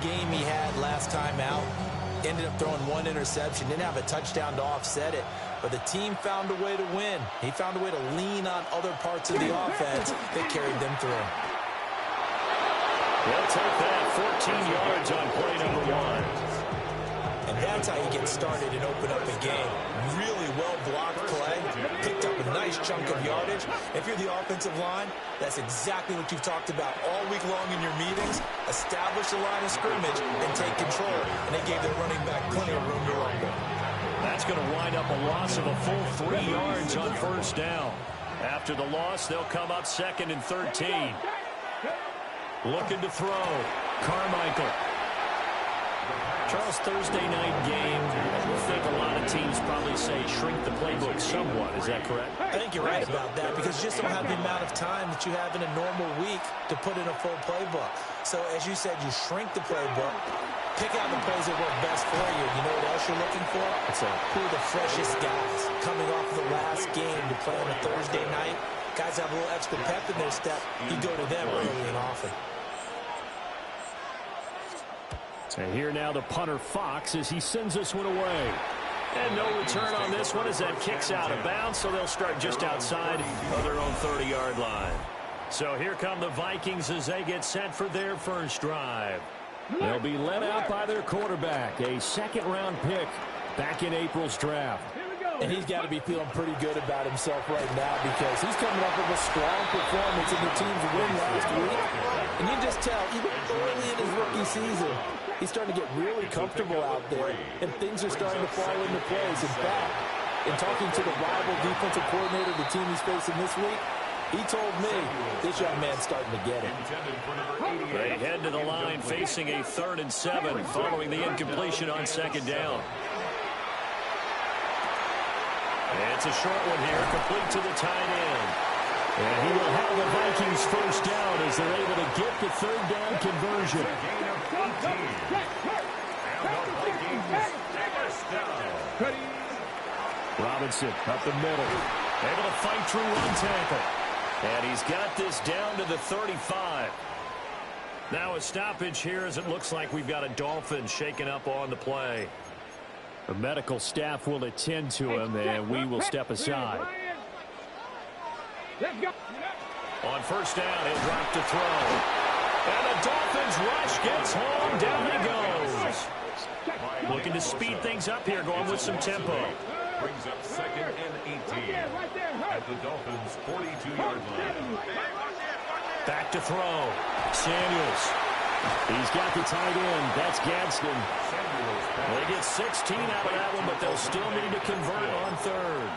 game he had last time out. Ended up throwing one interception. Didn't have a touchdown to offset it. But the team found a way to win. He found a way to lean on other parts of the offense that carried them through. They'll take that 14 yards on play number 1. And that's how you get started and open up a game. Really well-blocked play. Picked up a nice chunk of yardage. If you're the offensive line, that's exactly what you've talked about all week long in your meetings. Establish a line of scrimmage and take control. And they gave their running back plenty of room to rumble. That's going to wind up a loss of a full 3 yards on first down. After the loss, they'll come up 2nd and 13. Looking to throw. Carmichael. Charles, Thursday night game, I think a lot of teams probably say shrink the playbook somewhat. Is that correct? I think you're right about that because you just don't have the amount of time that you have in a normal week to put in a full playbook. So, as you said, you shrink the playbook, pick out the plays that work best for you. You know what else you're looking for? Who are the freshest guys coming off of the last game to play on a Thursday night? Guys have a little extra pep in their step. You go to them early and often. And here now the punter Fox as he sends this one away. And no return on this one as that kicks out of bounds, so they'll start just outside of their own 30-yard line. So here come the Vikings as they get set for their first drive. They'll be led out by their quarterback, a second-round pick back in April's draft. And he's got to be feeling pretty good about himself right now because he's coming up with a strong performance in the team's win last week. And you just tell, even early in his rookie season, he's starting to get really comfortable out there, and things are starting to fall into place. In fact, in talking to the rival defensive coordinator, the team he's facing this week, he told me this young man's starting to get it. They head to the line facing a 3rd and 7 following the incompletion on 2nd down. It's a short one here, complete to the tight end. And he will have the Vikings first down as they're able to get the 3rd down conversion. Robinson up the middle. Able to fight through one tackle. And he's got this down to the 35. Now a stoppage here as it looks like we've got a Dolphin shaken up on the play. The medical staff will attend to him, and we will step aside. On first down, he'll drop to throw. And the Dolphins rush gets home. Down he goes. Looking to speed things up here, going with some tempo. Brings up 2nd and 18 at the Dolphins' 42-yard line. Back to throw. Samuels. He's got the tight end. That's Gadsden. They get 16 out of that one, but they'll still need to convert on 3rd.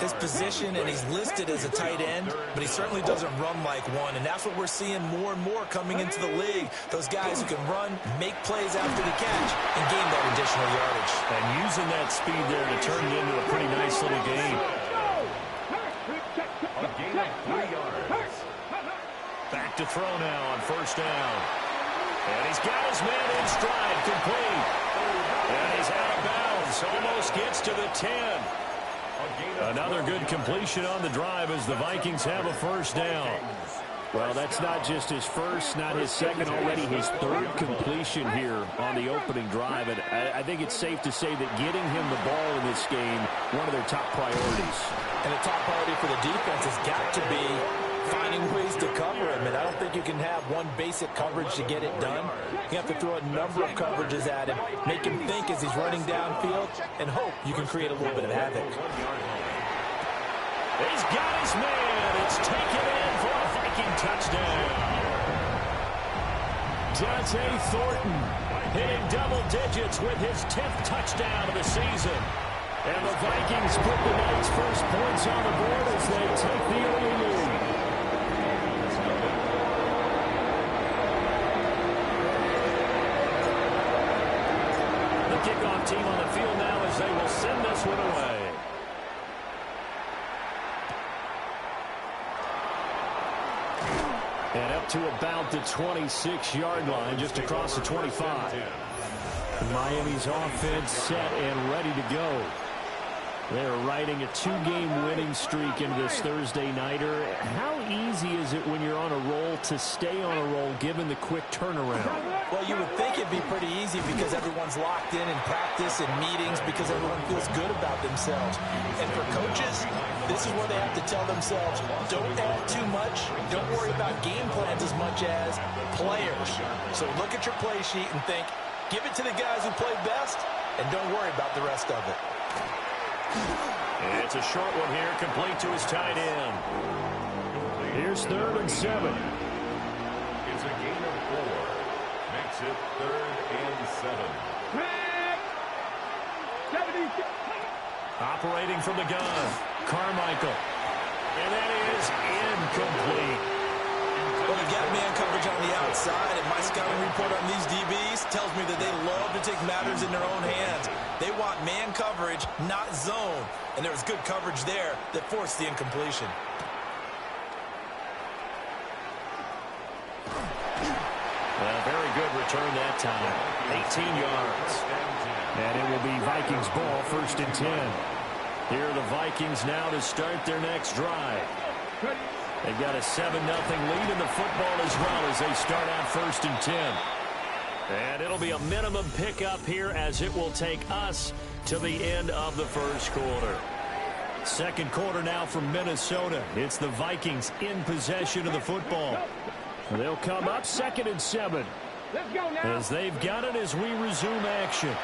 His position, and he's listed as a tight end, but he certainly doesn't run like one, and that's what we're seeing more and more coming into the league. Those guys who can run, make plays after the catch, and gain that additional yardage. And using that speed there to turn it into a pretty nice little game. A gain of 3 yards. Back to throw now on first down. And he's got his man in stride, complete. And he's out of bounds, almost gets to the 10. Another good completion on the drive as the Vikings have a first down. Well, that's not just his first, not his second, already his 3rd completion here on the opening drive. And I think it's safe to say that getting him the ball in this game, one of their top priorities. And the top priority for the defense has got to be finding ways to cover him. And I don't think you can have one basic coverage to get it done. You have to throw a number of coverages at him, make him think as he's running downfield, and hope you can create a little bit of havoc. He's got his man. It's taken in for a Viking touchdown. Dante Thornton hitting double digits with his 10th touchdown of the season. And the Vikings put the night's first points on the board as they take the early lead. The kickoff team on the field now as they will send this one away. And up to about the 26-yard line, just across the 25. Miami's offense set and ready to go. They're riding a 2-game winning streak into this Thursday nighter. How easy is it when you're on a roll to stay on a roll given the quick turnaround? Well, you would think it'd be pretty easy because everyone's locked in practice and meetings because everyone feels good about themselves. And for coaches, this is where they have to tell themselves, don't add too much. Don't worry about game plans as much as players. So look at your play sheet and think, give it to the guys who play best, and don't worry about the rest of it. It's a short one here, complete to his tight end. Here's 3rd and 7. It's a gain of 4. Makes it 3rd and 7. Operating from the gun, Carmichael. And that is incomplete. Well, they've got man coverage on the outside, and my scouting report on these DBs tells me that they love to take matters in their own hands. They want man coverage, not zone. And there was good coverage there that forced the incompletion. Well, very good return that time. 18 yards. And it will be Vikings ball, 1st and 10. Here are the Vikings now to start their next drive. They've got a 7-0 lead in the football as well as they start out 1st and 10. And it'll be a minimum pickup here as it will take us to the end of the first quarter. Second quarter now from Minnesota. It's the Vikings in possession of the football. They'll come up 2nd and 7. As they've got it as we resume action.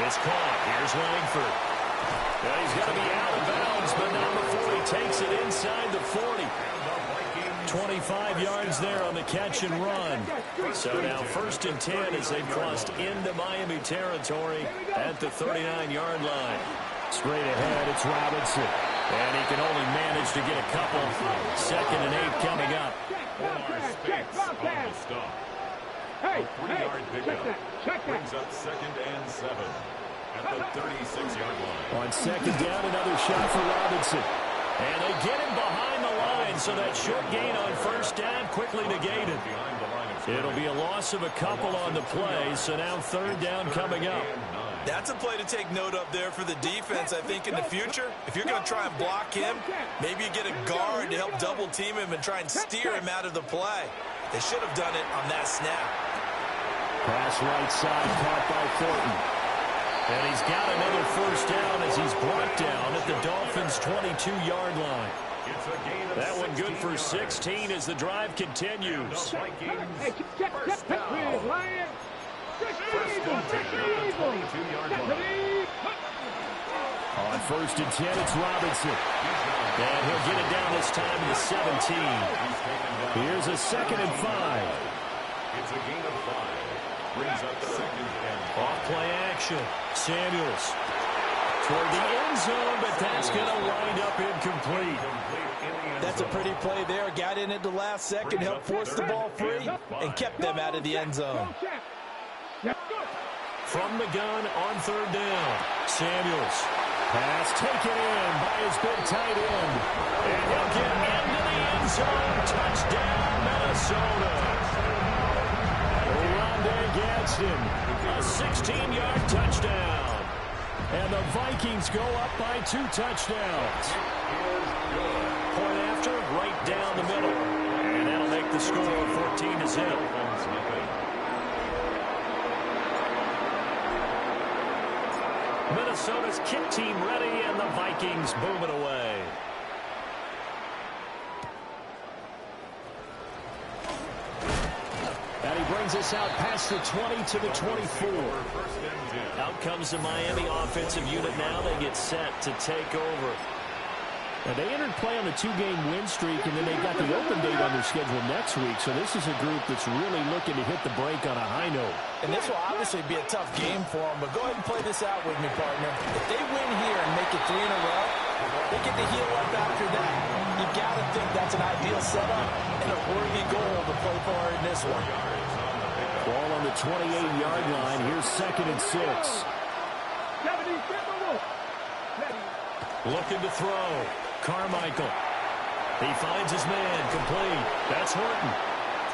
It's caught. Here's Langford. Well, he's going to be out of bounds, but not before he takes it inside the 40. 25 yards there on the catch and run. So now 1st and 10 as they've crossed into Miami territory at the 39-yard line. Straight ahead, it's Robinson. And he can only manage to get a couple. 2nd and 8 coming up. A 3-yard pickup brings up 2nd and 7 at the 36-yard line. On 2nd down, another shot for Robinson. And they get him behind the line, so that short gain on 1st down quickly negated. It'll be a loss of a couple on the play, so now 3rd down coming up. That's a play to take note of there for the defense, I think, in the future. If you're going to try and block him, maybe you get a guard to help double team him and try and steer him out of the play. They should have done it on that snap. Pass right side, caught by Thornton. And he's got another 1st down as he's brought down at the Dolphins' 22-yard line. That one good for 16 as the drive continues. On 1st and 10, it's Robinson. And he'll get it down this time to the 17. Here's a 2nd and 5. It's a gain of 5. Brings up 2nd and 5. Off-play action. Samuels toward the end zone, but that's going to wind up incomplete. That's a pretty play there. Got in at the last second, helped force the ball free, and kept them out of the end zone. From the gun on 3rd down. Samuels. Pass taken in by his big tight end. And he'll get into the end zone. Touchdown, Minnesota. Rondé Gadsden. A 16-yard touchdown. And the Vikings go up by 2 touchdowns. Point after, right down the middle. And that'll make the score 14-0. Minnesota's kick team ready, and the Vikings boom it away. And he brings us out past the 20 to the 24. Out comes the Miami offensive unit now. They get set to take over. Now, they entered play on a 2-game win streak, and then they've got the open date on their schedule next week. So this is a group that's really looking to hit the break on a high note. And this will obviously be a tough game for them, but go ahead and play this out with me, partner. If they win here and make it 3 in a row, they get to heal up after that. You've got to think that's an ideal setup and a worthy goal to play for in this one. Ball on the 28-yard line. Here's 2nd and 6. Looking to throw. Carmichael. He finds his man complete. That's Horton.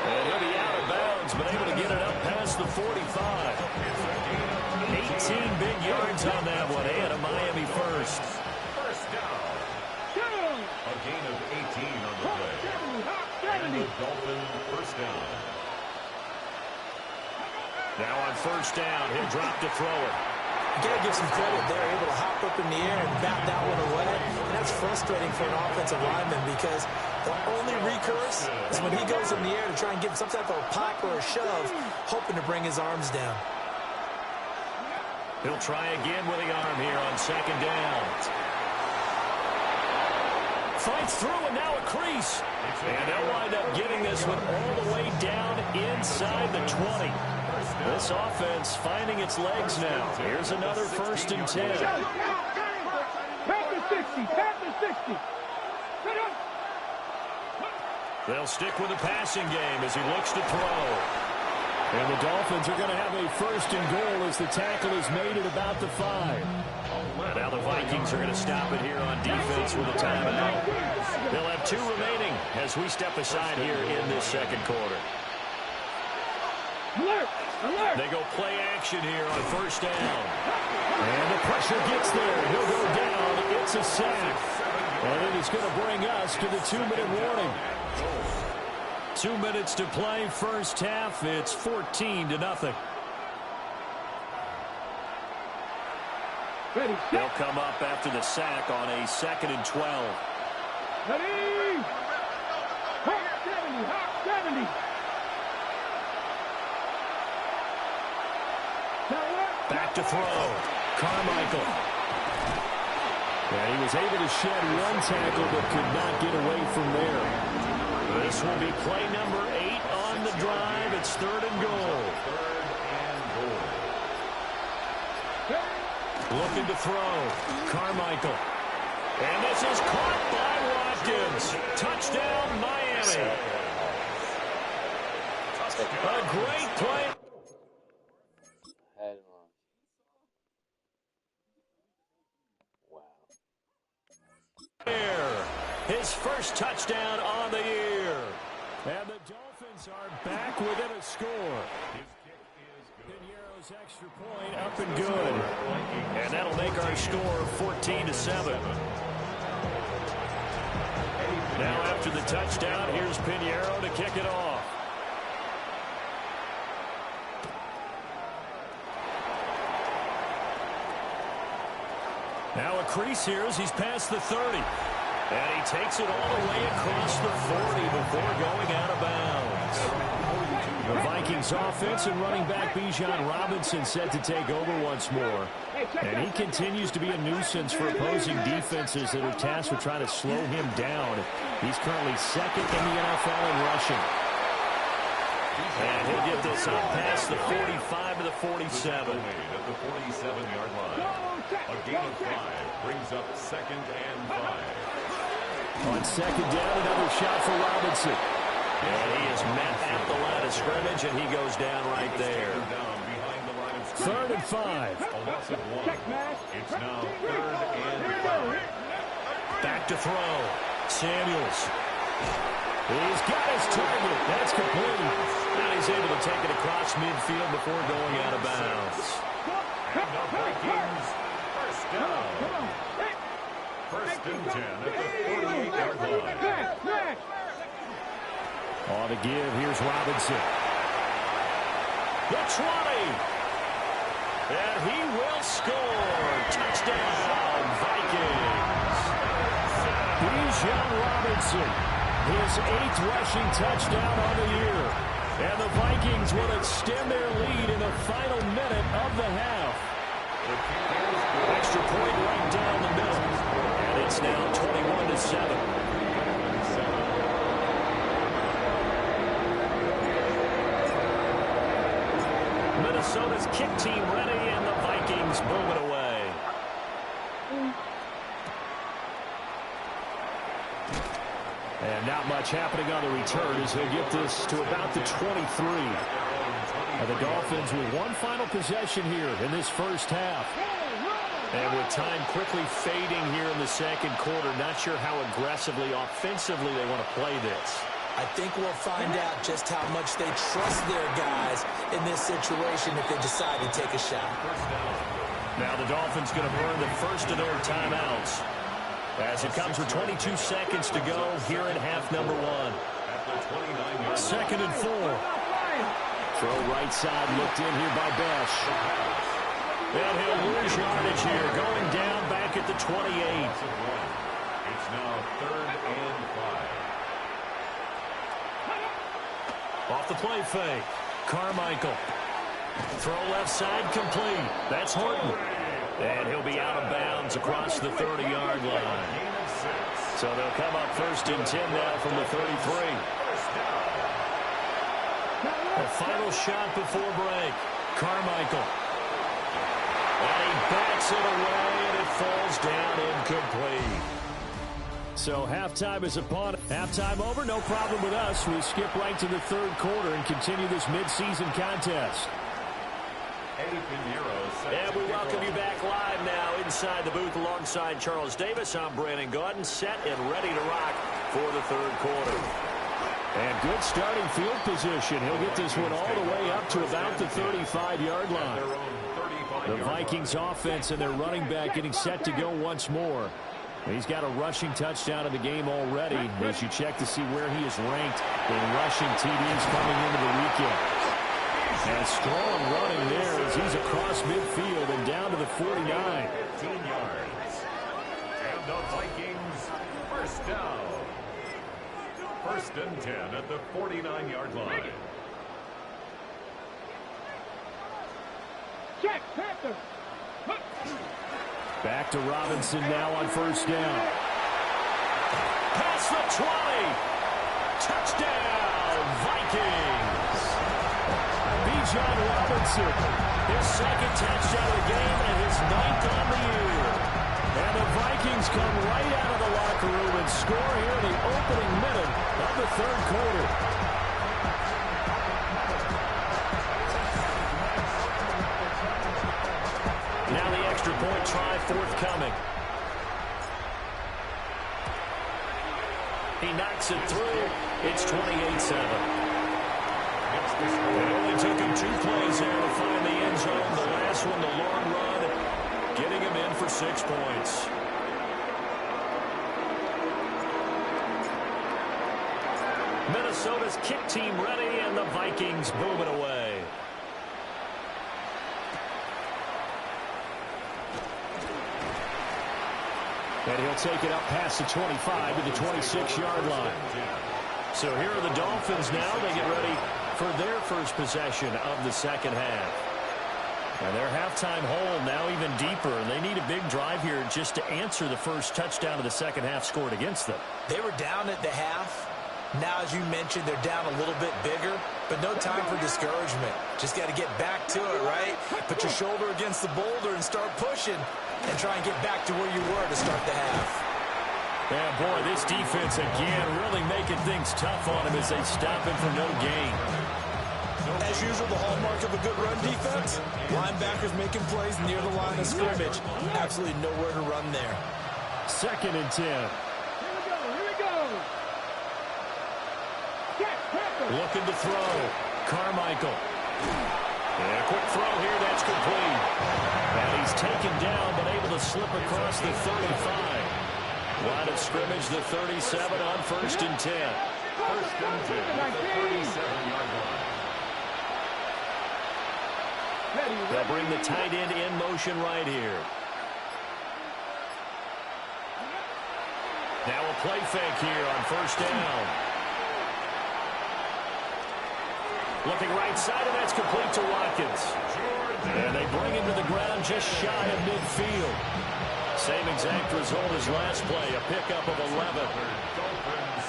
And he'll be out of bounds, but able to get it up past the 45. 18 big yards on that one, and a Miami first. First down. A gain of 18 on the play. And the Dolphin first down. Now on first down, he'll drop to throw it. You got to give some credit there, able to hop up in the air and bat that one away. And that's frustrating for an offensive lineman because the only recourse is when he goes in the air to try and get some type of a pop or a shove, hoping to bring his arms down. He'll try again with the arm here on second down. Fights through and now a crease. And they'll wind up getting this one all the way down inside the 20. This offense finding its legs now. Here's another 1st and 10. They'll stick with the passing game as he looks to throw. And the Dolphins are going to have a 1st and goal as the tackle is made at about the 5. And now the Vikings are going to stop it here on defense with a timeout. They'll have 2 remaining as we step aside here in this second quarter. They go play action here on first down. And the pressure gets there. He'll go down. It's a sack. And it is going to bring us to the 2-minute warning. 2 minutes to play first half. It's 14-0. They'll come up after the sack on a 2nd and 12. Ready? Hawk 70, Hawk 70. Back to throw. Carmichael. Yeah, he was able to shed one tackle but could not get away from there. This will be play number 8 on the drive. It's 3rd and goal. Looking to throw. Carmichael. And this is caught by Watkins. Touchdown, Miami. A great play. His first touchdown on the year. And the Dolphins are back within a score. Piñeiro's extra point up and good. And that'll make our score 14-7. Now after the touchdown, here's Piñeiro to kick it off. Now a crease here as he's past the 30. And he takes it all the way across the 40 before going out of bounds. The Vikings offense and running back Bijan Robinson set to take over once more. And he continues to be a nuisance for opposing defenses that are tasked with trying to slow him down. He's currently 2nd in the NFL in rushing. And he'll get this up past the 45 to the 47. At the 47-yard line. A gain of 5 brings up 2nd and 5. On second down, another shot for Robinson. And he is met at the line of scrimmage, and he goes down right there. 3rd and 5. A loss of 1. It's now 3rd and 5. Back to throw. Samuels. He's got his target. That's complete. And he's able to take it across midfield before going out of bounds. And the Vikings first down. 1st and 10 at the 48-yard line. On the give, here's Robinson. The 20. And he will score. Touchdown, Vikings. Bijan Robinson, his 8th rushing touchdown on the year. And the Vikings will extend their lead in the final minute of the half. Extra point right down the middle. And it's now 21-7. Minnesota's kick team ready, and the Vikings move it away. And not much happening on the return as he'll get this to about the 23. And the Dolphins with one final possession here in this first half. And with time quickly fading here in the second quarter, not sure how aggressively, offensively they want to play this. I think we'll find out just how much they trust their guys in this situation if they decide to take a shot. Now the Dolphins going to burn the first of their timeouts as it comes with 22 seconds to go here in half number one. 2nd and 4. Throw right side looked in here by Besh. And he'll lose yardage here, going down back at the 28. It's now 3rd and 5. Off the play fake. Carmichael. Throw left side complete. That's Horton. And he'll be out of bounds across the 30-yard line. So they'll come up 1st and 10 now from the 33. A final shot before break. Carmichael. And he backs it away, and it falls down incomplete. So halftime is upon. Halftime over, no problem with us. We skip right to the 3rd quarter and continue this midseason contest. And we welcome you back live now inside the booth alongside Charles Davis. I'm Brandon Gaudin, set and ready to rock for the 3rd quarter. And good starting field position. He'll get this one all the way up to about the 35-yard line. The Vikings offense and their running back getting set to go once more. He's got a rushing touchdown in the game already as you check to see where he is ranked in rushing TDs coming into the weekend. And strong running there as he's across midfield and down to the 49. 15 yards. And the Vikings, first down. 1st and 10 at the 49-yard line. Check, Panther. Back to Robinson now on 1st down. Past the 20. Touchdown, Vikings. Bijan Robinson, his 2nd touchdown of the game and his 9th on the year. And the Vikings come right out of the locker room and score here in the opening minute of the 3rd quarter. Now the extra point try forthcoming. He knocks it through. It's 28-7. It only took him 2 plays there to find the end zone. The last one, the long run, getting him in for 6 points. Minnesota's kick team ready, and the Vikings boom it away. And he'll take it up past the 25 to the 26-yard line. So here are the Dolphins now. They get ready for their first possession of the 2nd half. And their halftime hole now even deeper. They need a big drive here just to answer the first touchdown of the 2nd half scored against them. They were down at the half. Now, as you mentioned, they're down a little bit bigger, but no time for discouragement. Just got to get back to it, right? Put your shoulder against the boulder and start pushing and try and get back to where you were to start the half. Yeah, boy, this defense again really making things tough on him as they stop him for no gain. As usual, the hallmark of a good run defense, linebackers making plays near the line of scrimmage. Absolutely nowhere to run there. 2nd and 10. Here we go. Check, Panther. Looking to throw. Carmichael. And a quick throw here, that's complete. And he's taken down, but able to slip across the 35. Line of scrimmage, the 37 on 1st and 10. 1st and 10 at the 37-yard line. They'll bring the tight end in motion right here. Now a play fake here on 1st down. Looking right side, and that's complete to Watkins. And they bring him to the ground just shy of midfield. Same exact result as last play, a pickup of 11. Dolphins,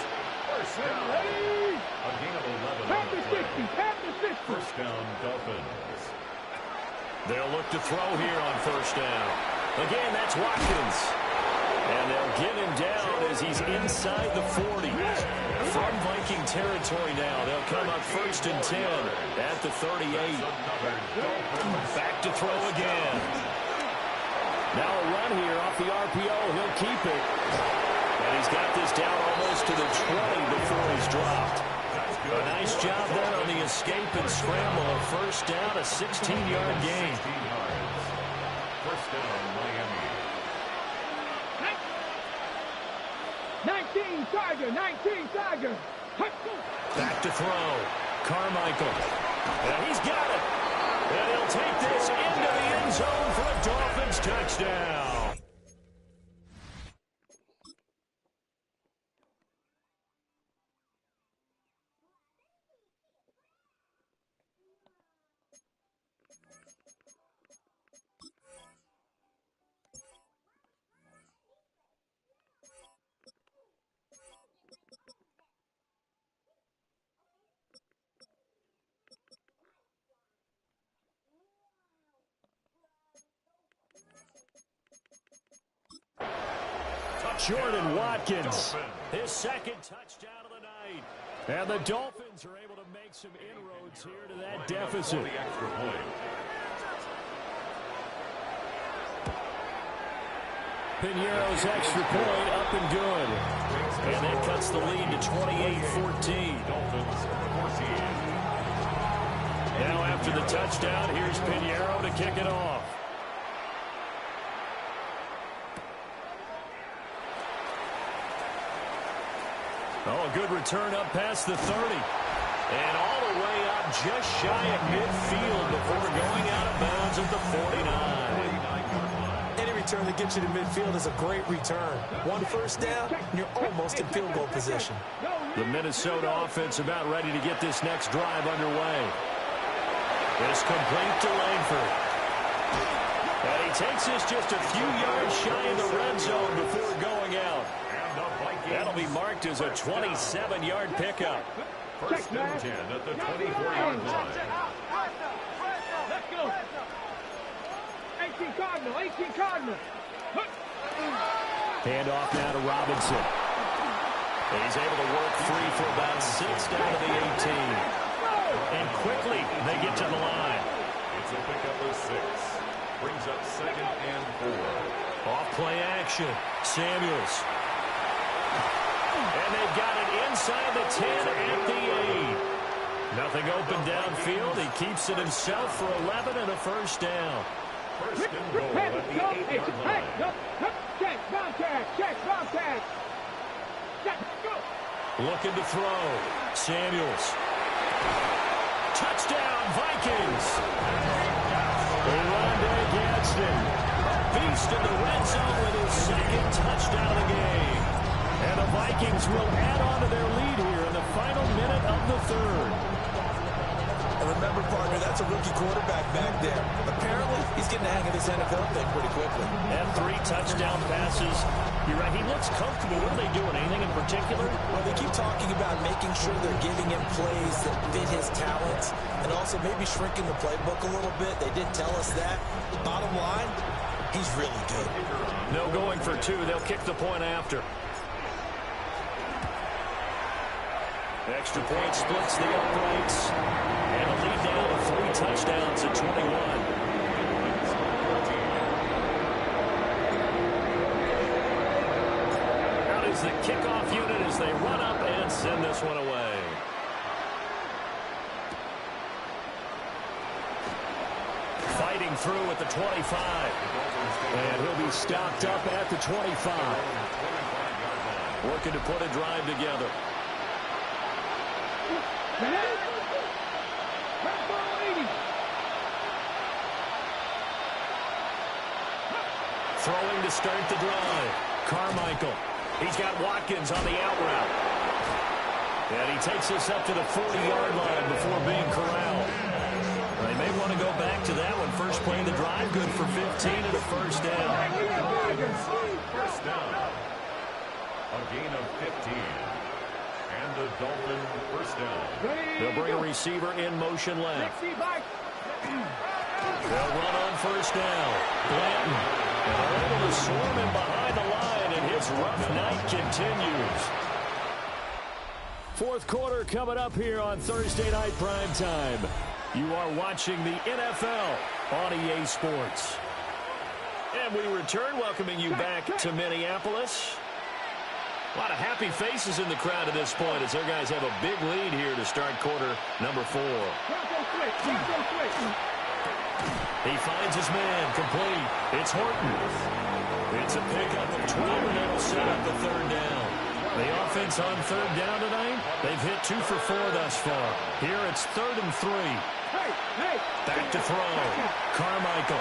first down. A gain of 11 on the play. First down, Dolphins. They'll look to throw here on 1st down. Again, that's Watkins. And they'll get him down as he's inside the 40. From Viking territory now, they'll come up 1st and 10 at the 38. Back to throw again. Now a run here off the RPO. He'll keep it. And he's got this down almost to the 20 before he's dropped. A nice job there on the escape and scramble. A first down, a 16-yard gain. First down, Miami. 19 Tiger, 19 Tiger. Back to throw. Carmichael. And he's got it. And he'll take this into the end zone for a Dolphins touchdown. Jordan Watkins, his second touchdown of the night. And the Dolphins are able to make some inroads here to that deficit. Piñeiro's extra point up and good. And that cuts the lead to 28-14. Now after the touchdown, here's Piñeiro to kick it off. Oh, a good return up past the 30. And all the way up just shy of midfield before going out of bounds at the 49. Any return that gets you to midfield is a great return. One first down, and you're almost in field goal position. The Minnesota offense about ready to get this next drive underway. It's complete to Langford. And he takes us just a few yards shy of the red zone before going out. That'll be marked as a 27-yard pickup. First and 10 at the 24-yard line. Let's go. 18 Cardinal, 18 Cardinal. Hand off now to Robinson. And he's able to work free for about 6 down to the 18. And quickly they get to the line. It's a pickup of 6. Brings up 2nd and 4. Off play action. Samuels. And they've got it inside the 10 at the 8. Nothing open downfield. He keeps it himself for 11 and a first down. First and goal at the 8-yard line. Check, bomb tag, check, bomb tag. Go. Looking to throw. Samuels. Touchdown, Vikings. Rondé Gadsden. Beast in the red zone with his second touchdown of the game. And the Vikings will add on to their lead here in the final minute of the third. And remember, partner, that's a rookie quarterback back there. Apparently, he's getting the hang of this NFL thing pretty quickly. And 3 touchdown passes. You're right, he looks comfortable. What are they doing? Anything in particular? Well, they keep talking about making sure they're giving him plays that fit his talents and also maybe shrinking the playbook a little bit. They did tell us that. Bottom line, he's really good. No going for 2. They'll kick the point after. Extra point splits the uprights. And a lead down to 3 touchdowns at 21. Out is the kickoff unit as they run up and send this one away. Fighting through at the 25. And he'll be stopped up at the 25. Working to put a drive together. Throwing to start the drive. Carmichael. He's got Watkins on the out route. And he takes us up to the 40-yard line before being corralled. They may want to go back to that one. First play of the drive, good for 15 and a first down. First down. A gain of 15. And the Dolphin first down. They'll bring a receiver in motion left. They'll run on first down. Blanton. And they're able to swarm him behind the line, and his rough night continues. Fourth quarter coming up here on Thursday Night Primetime. You are watching the NFL on EA Sports. And we return, welcoming you back to Minneapolis. A lot of happy faces in the crowd at this point as their guys have a big lead here to start quarter number 4. He finds his man, complete. It's Horton. It's a pickup of 12, and that'll set up the third down. The offense on third down tonight, they've hit 2 for 4 thus far. Here it's 3rd and 3. Back to throw. Carmichael.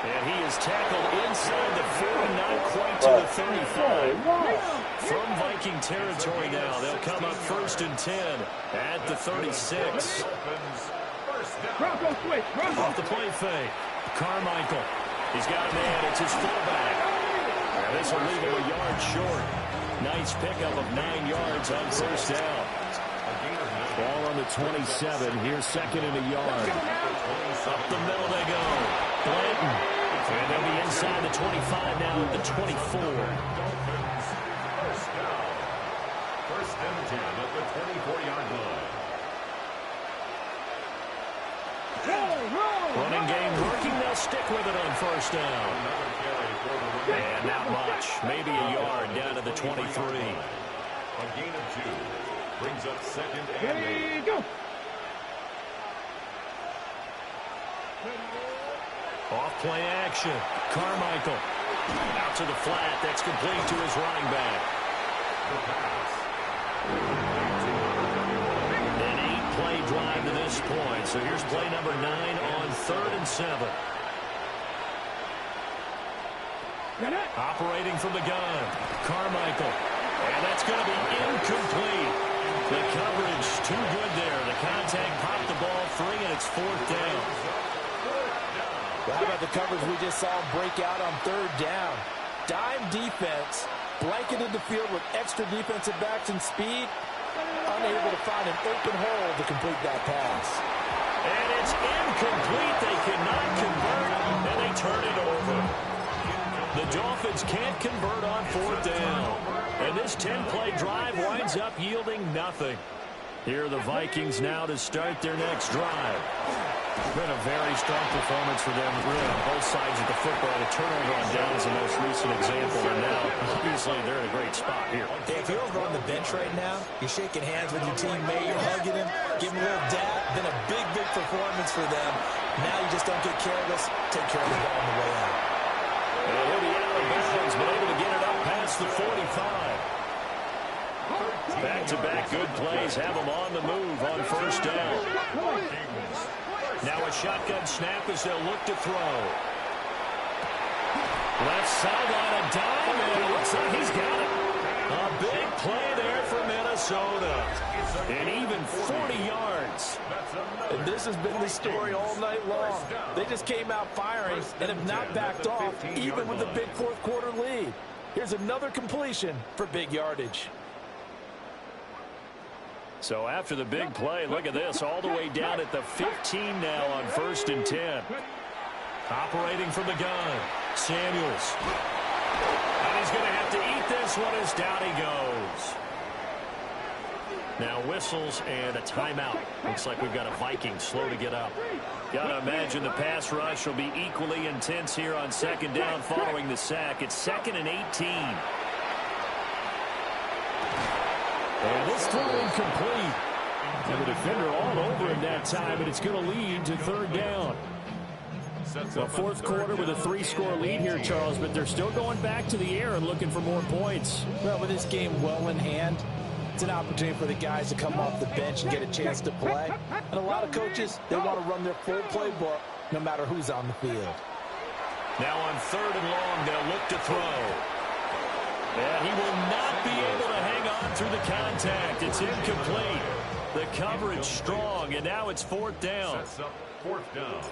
And he is tackled inside the 40, not quite to the 35. From Viking territory now, they'll come up 1st and 10 at the 36. Off the play fake. Carmichael. He's got a man. It's his fullback. And this will leave him a yard short. Nice pickup of 9 yards on first down. Ball on the 27. Here's 2nd and a yard. Up the middle they go. Blanton. And they'll be inside the 25 now at the 24. First and 10 at the 24-yard line. Running game working. They'll stick with it on first down. And not much. Maybe a yard down to the 23. A gain of 2. Brings up 2nd and 8. Go. Off play action. Carmichael. Out to the flat. That's complete to his running back. An 8-play drive to this point. So here's play number 9 on 3rd and 7. Operating from the gun. Carmichael. And that's going to be incomplete. The coverage too good there. The contact popped the ball free, and it's 4th down. Well, how about the coverage we just saw break out on 3rd down? Dime defense, blanketed the field with extra defensive backs and speed, unable to find an open hole to complete that pass. And it's incomplete. They cannot convert, and they turn it over. The Dolphins can't convert on 4th down. And this 10-play drive winds up yielding nothing. Here are the Vikings now to start their next drive. Been a very strong performance for them, really, on both sides of the football. The turnover on down is the most recent example, and now, obviously, they're in a great spot here. Hey, if you're over on the bench right now, you're shaking hands with your teammate, you're hugging him, giving him a little dap. Been a big, big performance for them. Now you just don't get careless. Take care of the ball on the way out. And he'll be out of bounds, but able to get it up past the 45. Back-to-back good plays have them on the move on first down. Now a shotgun snap as they'll look to throw. Left sideline, a dime, and it looks like he's got it. A big play there for Minnesota. And even 40 yards. And this has been the story all night long. They just came out firing and have not backed off, even with a big 4th quarter lead. Here's another completion for big yardage. So after the big play, look at this, all the way down at the 15 now on 1st and 10. Operating from the gun, Samuels. And he's going to have to eat this one as down he goes. Now whistles and a timeout. Looks like we've got a Viking slow to get up. Got to imagine the pass rush will be equally intense here on 2nd down following the sack. It's 2nd and 18. And this throw incomplete. And the defender all over him that time, and it's going to lead to 3rd down. The 4th quarter with a 3-score lead here, Charles, but they're still going back to the air and looking for more points. Well, with this game well in hand, it's an opportunity for the guys to come off the bench and get a chance to play. And a lot of coaches, they want to run their full playbook no matter who's on the field. Now on 3rd and long, they'll look to throw. And he will not be able to hang on through the contact. It's incomplete. The coverage strong, and now it's 4th down. Sets up 4th down.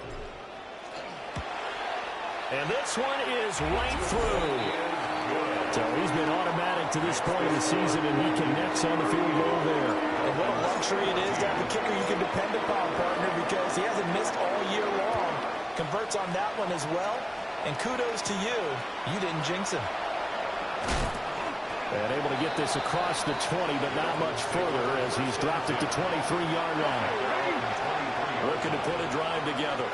And this one is right through. So he's been automatic to this point of the season, and he connects on the field goal there. And what a luxury it is to have a kicker you can depend upon, partner, because he hasn't missed all year long. Converts on that one as well. And kudos to you. You didn't jinx him. And able to get this across the 20, but not much further as he's dropped it to 23-yard line. Looking to put a drive together.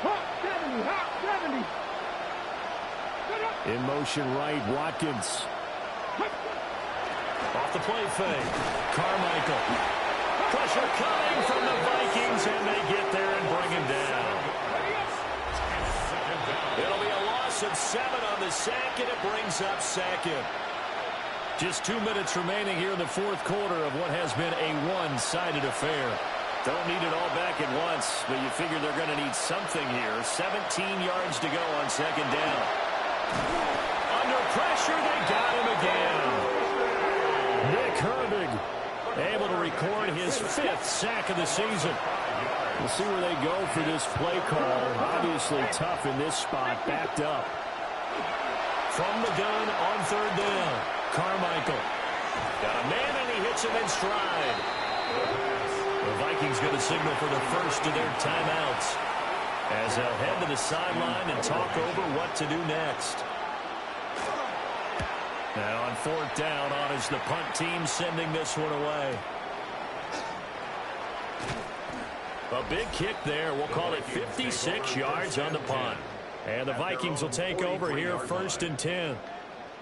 Hot 70, hot 70. In motion right, Watkins. Off the play fake. Carmichael. Pressure coming from the Vikings, and they get there and bring him down. It'll be a loss of 7 on the sack, and it brings up second. Just 2 minutes remaining here in the fourth quarter of what has been a one-sided affair. Don't need it all back at once, but you figure they're going to need something here. 17 yards to go on second down. Under pressure, they got him again. Nick Herbig able to record his 5th sack of the season. We'll see where they go for this play call. Obviously tough in this spot, backed up. From the gun on third down, Carmichael. Got a man, and he hits him in stride. The Vikings going to signal for the first of their timeouts as they'll head to the sideline and talk over what to do next. Now on fourth down, on is the punt team sending this one away. A big kick there. We'll call it 56 yards on the punt. And the Vikings will take over here, first and 10.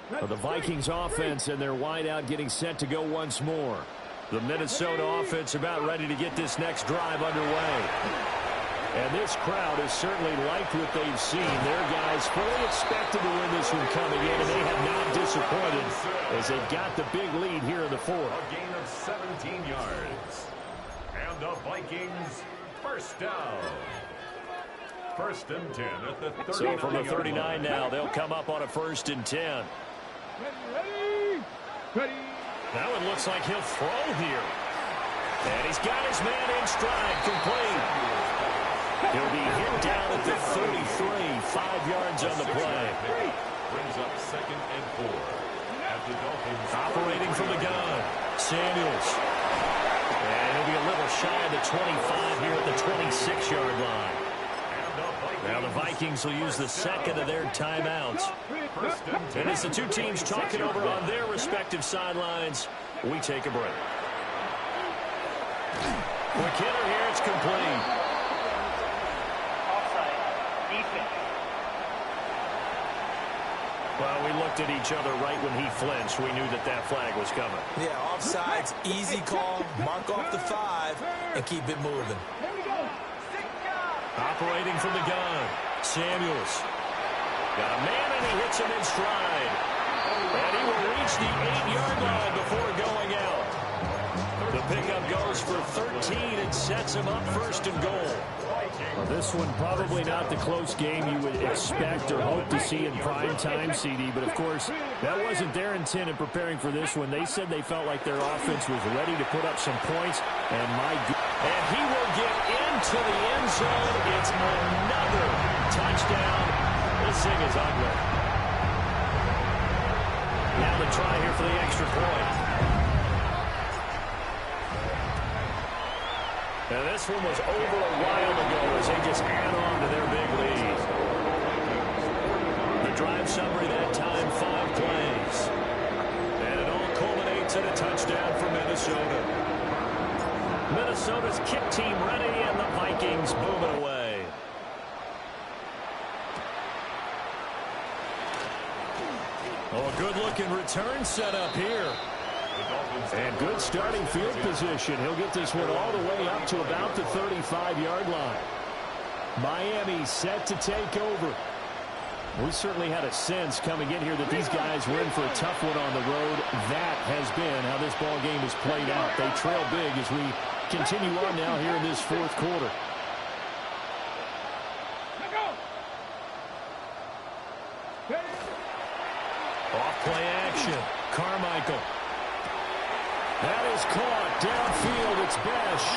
Well, the Vikings offense and their wideout getting set to go once more. The Minnesota offense about ready to get this next drive underway. And this crowd has certainly liked what they've seen. Their guys fully expected to win this one coming in, and they have not disappointed as they got the big lead here in the fourth. A gain of 17 yards. And the Vikings first down. First and 10 at the 39. So from the 39 now, they'll come up on a first and 10. Ready. Now it looks like he'll throw here. And he's got his man in stride, complete. He'll be hit down at the 33, 5 yards on the play. Brings up second and 4. At the Dolphins. Operating from the gun, Samuels. And he'll be a little shy of the 25 here at the 26-yard line. Now the Vikings will use the second of their timeouts. And as the two teams talk it over on their respective sidelines, we take a break. Quick hitter here, it's complete. Well, we looked at each other right when he flinched. We knew that that flag was coming. Yeah, offsides, easy call, mark off the 5, and keep it moving. Operating from the gun, Samuels. Got a man, and he hits him in stride. And he will reach the 8-yard line before going out. The pickup goes for 13 and sets him up first and goal. Well, this one probably not the close game you would expect or hope to see in prime time, CD. But, of course, that wasn't their intent in preparing for this one. They said they felt like their offense was ready to put up some points. And and he will get into the end zone. It's another touchdown. This thing is ugly. Now the try here for the extra point. Now this one was over a while ago as they just add on to their big lead. The drive summary that time, 5 plays. And it all culminates in a touchdown for Minnesota. Minnesota's kick team ready, and the Vikings move it away. Oh, a good-looking return set up here. And good starting field position. He'll get this one all the way up to about the 35-yard line. Miami set to take over. We certainly had a sense coming in here that these guys were in for a tough one on the road. That has been how this ball game has played out. They trail big as we continue on now here in this fourth quarter. Off play action. Carmichael. That is caught downfield. It's Besh.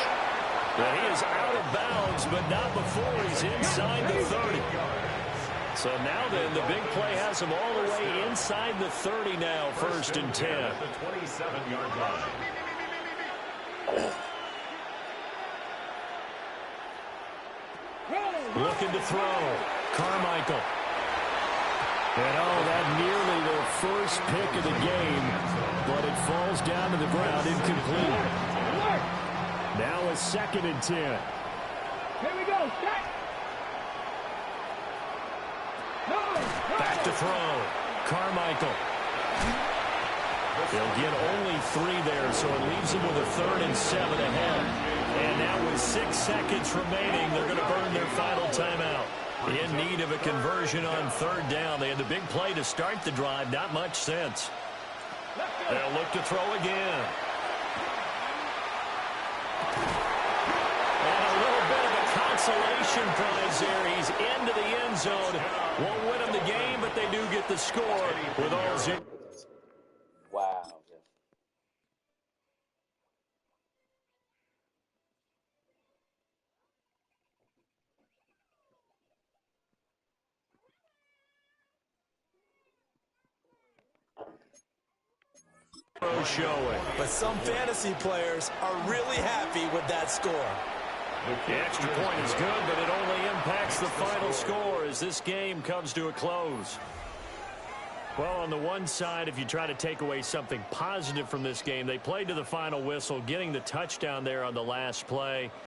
Well, he is out of bounds, but not before he's inside the 30. So now then, the big play has him all the way inside the 30 now, first and 10. At the 27-yard line. Looking to throw. Carmichael. And that nearly their first pick of the game, but it falls down to the ground incomplete. Now a second and 10. Here we go. Back to throw. Carmichael. They'll get only 3 there, so it leaves them with a 3rd and 7 ahead. And now with 6 seconds remaining, they're going to burn their final timeout. In need of a conversion on 3rd down. They had the big play to start the drive. Not much sense. They'll look to throw again. And a little bit of a consolation prize there. He's into the end zone. Won't win them the game, but they do get the score with all 0. Wow. Showing. But some fantasy players are really happy with that score. The extra point is good, but it only impacts the final score as this game comes to a close. Well, on the one side, if you try to take away something positive from this game, they played to the final whistle, getting the touchdown there on the last play.